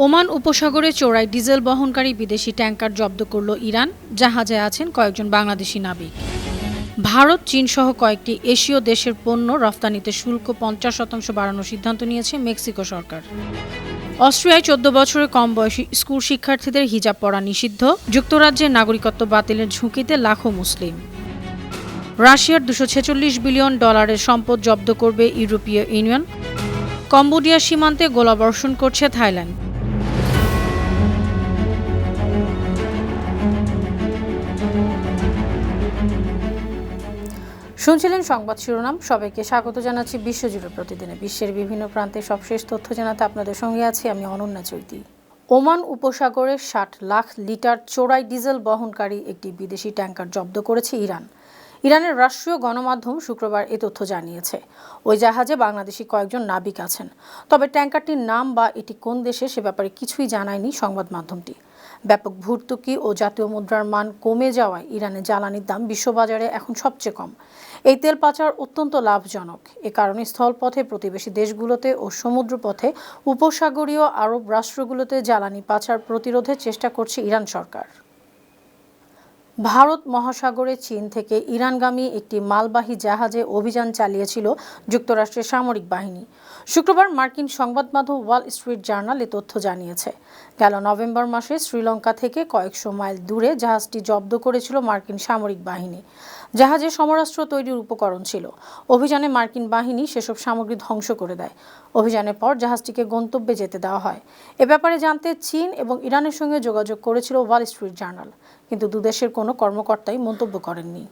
Oman উপসাগরে চোরাই diesel বহনকারী বিদেশি ট্যাংকার জব্দ করল ইরান। জাহাজে আছেন কয়েকজন বাংলাদেশি নাবিক। ভারত, চীন সহ কয়েকটি এশীয় দেশের পণ্য রফতানিতে শুল্ক 50% বাড়ানোর সিদ্ধান্ত নিয়েছে মেক্সিকো সরকার। অস্ট্রিয়ায় 14 বছরের কম বয়সী স্কুল শিক্ষার্থীদের হিজাব পরা নিষিদ্ধ। যুক্তরাজ্যের নাগরিকত্ব বাতিলের ঝুঁকিতে লাখো মুসলিম। রাশিয়ার $246 বিলিয়ন সম্পদ জব্দ করবে ইউরোপীয় ইউনিয়ন। কম্বোডিয়ার সীমান্তে গোলাবর্ষণ করছে থাইল্যান্ড। শুনছিলেন সংবাদ শিরোনাম। সবাইকে স্বাগত জানাচ্ছি বিশ্বজুড়ে প্রতিদিনে বিশ্বের বিভিন্ন প্রান্তে সবশেষ তথ্য জানাতে আপনাদের সঙ্গে আছি আমি অনন্যা চৈতি। ওমান উপসাগরে 60 লাখ লিটার চোরাই ডিজেল বহনকারী একটি বিদেশি ট্যাংকার জব্দ করেছে ইরান। ইরানের রাষ্ট্রীয় গণমাধ্যম শুক্রবার এ তথ্য জানিয়েছে। ওই জাহাজে বাংলাদেশি কয়েকজন নাবিক আছেন। তবে ট্যাংকারটির নাম বা এটি কোন দেশে সে ব্যাপারে কিছুই জানায়নি সংবাদ মাধ্যমটি। ব্যাপক ভর্তুকি ও জাতীয় মুদ্রার মান কমে যাওয়ায় ইরানের জ্বালানির দাম বিশ্ববাজারে এখন সবচেয়ে কম। এই তেল পাচার অত্যন্ত লাভজনক। এ কারণে স্থলপথে, প্রতিবেশী দেশগুলোতে ও সমুদ্রপথে উপসাগরীয় আরব রাষ্ট্রগুলোতে জ্বালানি পাচার প্রতিরোধের চেষ্টা করছে ইরান সরকার। ভারত মহাসাগরে চীন থেকে ইরানগামী একটি মালবাহী জাহাজে অভিযান চালিয়েছিল যুক্তরাষ্ট্রের সামরিক বাহিনী। শুক্রবার মার্কিন সংবাদ মাধ্যম ওয়াল স্ট্রিট জার্নাল এ তথ্য জানিয়েছে। গেল নভেম্বর মাসে শ্রীলঙ্কা থেকে কয়েকশো মাইল দূরে জাহাজটি জব্দ করেছিল মার্কিন সামরিক বাহিনী। জাহাজে সমরাস্ত্র তৈরির উপকরণ ছিল। অভিযানে মার্কিন বাহিনী সেসব সামগ্রী ধ্বংস করে দেয়। অভিযানের পর জাহাজটিকে গন্তব্যে যেতে দেওয়া হয়। এ ব্যাপারে জানতে চীন এবং ইরানের সঙ্গে যোগাযোগ করেছিল ওয়াল স্ট্রিট জার্নাল, কিন্তু দুদেশের কোনো কর্মকর্তাই মন্তব্য করেননি।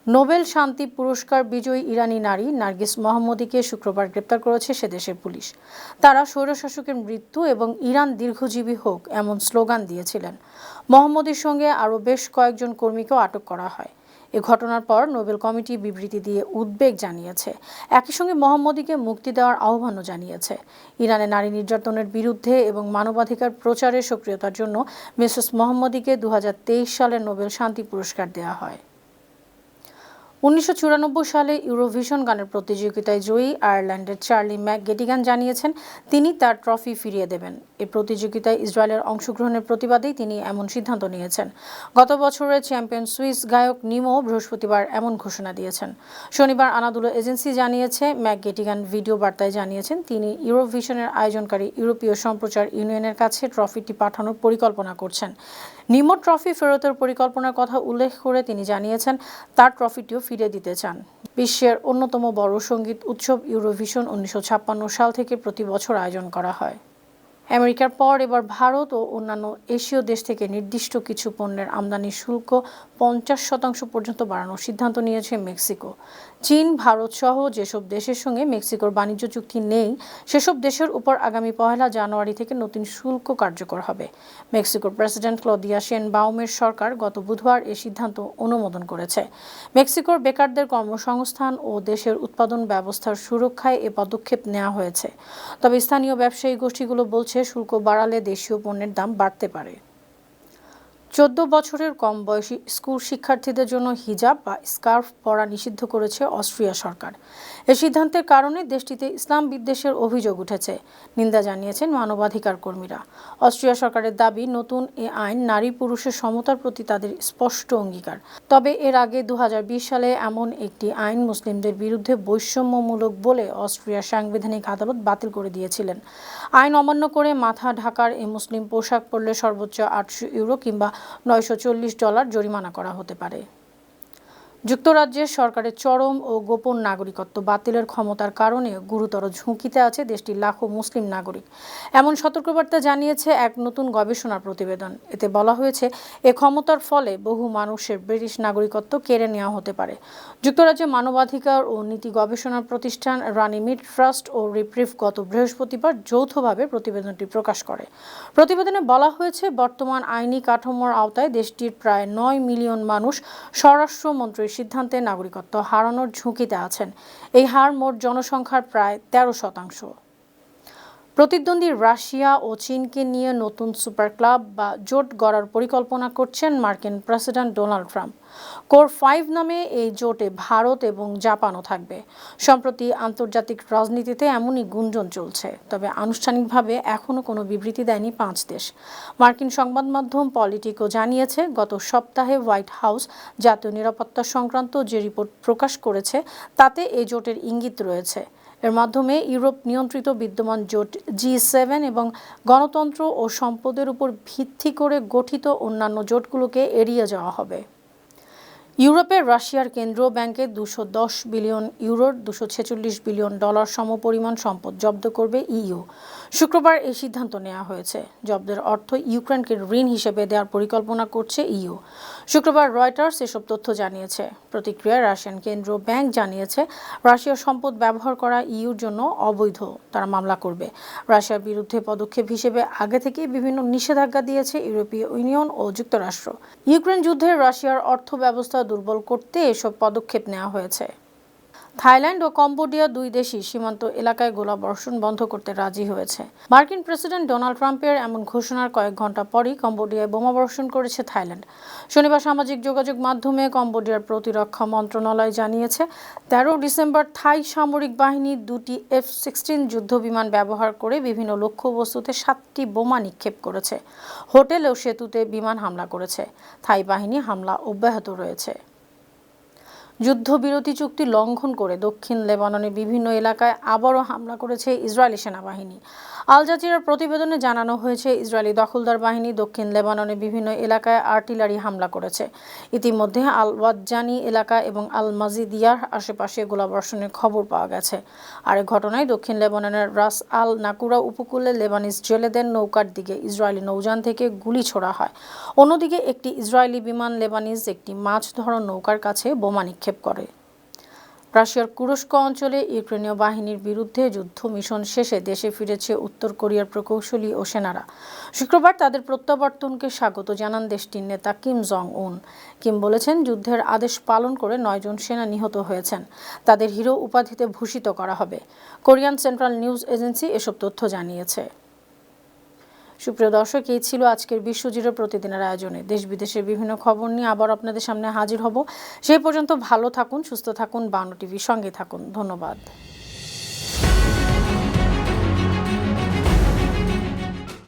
নোবেল শান্তি পুরস্কার বিজয়ী ইরানি নারী নার্গিস মোহাম্মদীকে শুক্রবার গ্রেপ্তার করেছে সে দেশের পুলিশ। তারা স্বৈরশাসকের মৃত্যু এবং ইরান দীর্ঘজীবী হোক এমন স্লোগান দিয়েছিলেন। মোহাম্মদীর সঙ্গে আরও বেশ কয়েকজন কর্মীকেও আটক করা হয়। এ ঘটনার পর নোবেল কমিটি বিবৃতি দিয়ে উদ্বেগ জানিয়েছে। একই সঙ্গে মোহাম্মদীকে মুক্তি দেওয়ার আহ্বানও জানিয়েছে। ইরানে নারী নির্যাতনের বিরুদ্ধে এবং মানবাধিকার প্রচারের সক্রিয়তার জন্য মিসেস মোহাম্মদীকে 2023 সালে নোবেল শান্তি পুরস্কার দেওয়া হয়। 1994 সালে ইউরোভিশন গানের প্রতিযোগিতায় জয়ী আয়ারল্যান্ডের চার্লি ম্যাকগেটিগান জানিয়েছেন তিনি তার ট্রফি ফিরিয়ে দেবেন। এই প্রতিযোগিতায় ইসরায়েলের অংশগ্রহণের প্রতিবাদেই তিনি এমন সিদ্ধান্ত নিয়েছেন। গত বছরের চ্যাম্পিয়ন সুইস গায়ক নিমো বৃহস্পতিবার এমন ঘোষণা দিয়েছেন। শনিবার আনাদোলু এজেন্সি জানিয়েছে ম্যাকগেটিগান ভিডিও বার্তায় জানিয়েছেন তিনি ইউরোভিশনের আয়োজনকারী ইউরোপীয় সম্প্রচার ইউনিয়নের কাছে ট্রফিটি পাঠানোর পরিকল্পনা করছেন। নিমো ট্রফি ফেরতের পরিকল্পনার কথা উল্লেখ করে তিনি জানিয়েছেন তার ট্রফিটিও ফিরে দিতে চান। বিশ্বের অন্যতম বড় সঙ্গীত উৎসব ইউরোভিশন 1956 সাল থেকে প্রতি বছর আয়োজন করা হয়। আমেরিকার পর এবার ভারত ও অন্যান্য এশীয় দেশ থেকে নির্দিষ্ট কিছু পণ্যের আমদানির শুল্ক 50% পর্যন্ত বাড়ানোর সিদ্ধান্ত নিয়েছে মেক্সিকো। চীন, ভারত সহ যেসব দেশের সঙ্গে মেক্সিকোর বাণিজ্য চুক্তি নেই সেসব দেশের উপর আগামী 1 জানুয়ারি থেকে নতুন শুল্ক কার্যকর হবে। মেক্সিকোর প্রেসিডেন্ট ক্লদিয়া শেনবাউমের সরকার গত বুধবার এ সিদ্ধান্ত অনুমোদন করেছে। মেক্সিকোর বেকারদের কর্মসংস্থান ও দেশের উৎপাদন ব্যবস্থার সুরক্ষায় এ পদক্ষেপ নেওয়া হয়েছে। তবে স্থানীয় ব্যবসায়ী গোষ্ঠীগুলো বলছে শুল্ক বাড়ালে দেশীয় পণ্যের দাম বাড়তে পারে। 14 বছরের কম বয়সী স্কুল শিক্ষার্থীদের জন্য হিজাব বা স্কার্ফ পরা নিষিদ্ধ করেছে অস্ট্রিয়া সরকার। এ সিদ্ধান্তের কারণে দেশটিতে ইসলাম বিদ্বেষের অভিযোগ উঠেছে, নিন্দা জানিয়েছেন মানবাধিকার কর্মীরা। অস্ট্রিয়া সরকারের দাবি নতুন এ আইন নারী পুরুষের সমতার প্রতি তাদের স্পষ্ট অঙ্গীকার। তবে এর আগে 2020 সালে এমন একটি আইন মুসলিমদের বিরুদ্ধে বৈষম্যমূলক বলে অস্ট্রিয়ার সাংবিধানিক আদালত বাতিল করে দিয়েছিলেন। আইন অমান্য করে মাথা ঢাকার এই মুসলিম পোশাক পরলে সর্বোচ্চ 800 ইউরো কিংবা $940 জরিমানা করা হতে পারে। যুক্তরাজ্যের সরকারের চরম ও গোপন নাগরিকত্ব বাতিলের ক্ষমতার কারণে গুরুতর ঝুঁকিতে আছে দেশটির লাখো মুসলিম নাগরিক, এমন সতর্কবার্তা জানিয়েছে এক নতুন গবেষণা প্রতিবেদন। এতে বলা হয়েছে এ ক্ষমতার ফলে বহু মানুষের ব্রিটিশ নাগরিকত্ব কেড়ে নেওয়া হতে পারে। যুক্তরাজ্যের মানবাধিকার ও নীতি গবেষণা প্রতিষ্ঠান রানিমিড ট্রাস্ট ও রিপ্রিভ গত বৃহস্পতিবার যৌথভাবে প্রতিবেদনটি প্রকাশ করে। প্রতিবেদনে বলা হয়েছে বর্তমান আইনি কাঠামোর আওতায় দেশটির প্রায় 9 মিলিয়ন মানুষ স্বরাষ্ট্রমন্ত্রীর সিদ্ধান্তে নাগরিকত্ব হারানোর ঝুঁকিতে আছেন। এই হার মোট জনসংখ্যার প্রায় 13%। প্রতিদ্বন্দ্বী রাশিয়া ও চীনকে নিয়ে নতুন সুপার ক্লাব বা জোট গড়ার পরিকল্পনা করছেন মার্কিন প্রেসিডেন্ট ডোনাল্ড ট্রাম্প। কোর 5 নামে এই জোটে ভারত এবং জাপানও থাকবে। সম্প্রতি আন্তর্জাতিক রাজনীতিতে এমনই গুঞ্জন চলছে, তবে আনুষ্ঠানিকভাবে এখনও কোনো বিবৃতি দেয়নি 5 দেশ। মার্কিন সংবাদ মাধ্যম পলিটিকো জানিয়েছে, গত সপ্তাহে হোয়াইট হাউস জাতীয় নিরাপত্তা সংক্রান্ত যে রিপোর্ট প্রকাশ করেছে তাতে এই জোটের ইঙ্গিত রয়েছে। এর মাধ্যমে ইউরোপ নিয়ন্ত্রিত বিদ্যমান জোট G7 এবং গণতন্ত্র ও সম্পদের উপর ভিত্তি করে গঠিত অন্যান্য জোটগুলোকে এড়িয়ে যাওয়া হবে। ইউরোপের রাশিয়ার কেন্দ্রীয় ব্যাংকে 210 বিলিয়ন ইউরোর $246 বিলিয়ন সমপরিমাণ সম্পদ জব্দ করবে ইইউ। শুক্রবার এই সিদ্ধান্ত নেওয়া হয়েছে। জব্দের অর্থ ইউক্রেনকে ঋণ হিসেবে দেওয়ার পরিকল্পনা করছে ইইউ। শুক্রবার রয়টার্স এসব তথ্য জানিয়েছে। প্রতিক্রিয়ায় রাশিয়ান কেন্দ্রীয় ব্যাংক জানিয়েছে, রাশিয়ার সম্পদ ব্যবহার করা ইইউর জন্য অবৈধ। তারা মামলা করবে। রাশিয়ার বিরুদ্ধে পদক্ষেপ হিসেবে আগে থেকেই বিভিন্ন নিষেধাজ্ঞা দিয়েছে ইউরোপীয় ইউনিয়ন ও যুক্তরাষ্ট্র। ইউক্রেন যুদ্ধে রাশিয়ার অর্থ ব্যবস্থা দুর্বল করতে এসব পদক্ষেপ নেওয়া হয়েছে। থাইল্যান্ড ও কম্বোডিয়া দুই দেশই সীমান্ত এলাকায় গোলাবর্ষণ বন্ধ করতে রাজি হয়েছে। মার্কিন প্রেসিডেন্ট ডোনাল্ড ট্রাম্পের এমন ঘোষণার কয়েক ঘন্টা পরই কম্বোডিয়ায় বোমাবর্ষণ করেছে থাইল্যান্ড। শনিবার সামাজিক যোগাযোগ মাধ্যমে কম্বোডিয়ার প্রতিরক্ষা মন্ত্রণালয় জানিয়েছে, 13 ডিসেম্বর থাই সামরিক বাহিনী 2টি F-16 যুদ্ধবিমান ব্যবহার করে বিভিন্ন লক্ষ্যবস্তুতে 7টি বোমা নিক্ষেপ করেছে। হোটেল ও সেতুতে বিমান হামলা করেছে। থাই বাহিনী হামলা অব্যাহত রয়েছে। যুদ্ধবিরতি চুক্তি লঙ্ঘন করে দক্ষিণ লেবাননের বিভিন্ন এলাকায় আবারও হামলা করেছে ইসরায়েলি সেনাবাহিনী। আল জাজিরার প্রতিবেদনে জানানো হয়েছে, ইসরায়েলি দখলদার বাহিনী দক্ষিণ লেবাননের বিভিন্ন এলাকায় আর্টিলারি হামলা করেছে। ইতিমধ্যে আল ওয়াজ্জানি এলাকা এবং আল মাজিদিয়ার আশেপাশে গোলাবর্ষণের খবর পাওয়া গেছে। আর এই ঘটনায় দক্ষিণ লেবাননের রাস আল নাকুরা উপকূলে লেবানিজ জেলেদের নৌকার দিকে ইসরায়েলি নৌযান থেকে গুলি ছোড়া হয়। অন্যদিকে একটি ইসরায়েলি বিমান লেবানিজ একটি মাছ ধরার নৌকার কাছে বোমা নিক্ষেপ করে। রাশিয়ার কুরস্ক অঞ্চলে ইউক্রেনীয় বাহিনীর বিরুদ্ধে যুদ্ধ মিশন শেষে দেশে ফিরেছে উত্তর কোরিয়ার প্রকৌশলী ও সেনারা। শুক্রবার তাদের প্রত্যাবর্তনকে স্বাগত জানান দেশটির নেতা কিম জং উন। কিম বলেছেন, যুদ্ধের আদেশ পালন করে 9 জন সেনা নিহত হয়েছেন। তাদের হিরো উপাধিতে ভূষিত করা হবে। কোরিয়ান সেন্ট্রাল নিউজ এজেন্সি এসব তথ্য জানিয়েছে। সুপ্রিয় দর্শক, এই ছিল আজকের বিশ্বজুড়ে প্রতিদিনের আয়োজনে। দেশ বিদেশের বিভিন্ন খবর নিয়ে আবার আপনাদের সামনে হাজির হব। সেই পর্যন্ত ভালো থাকুন, সুস্থ থাকুন, 52 টিভির সঙ্গে থাকুন। ধন্যবাদ।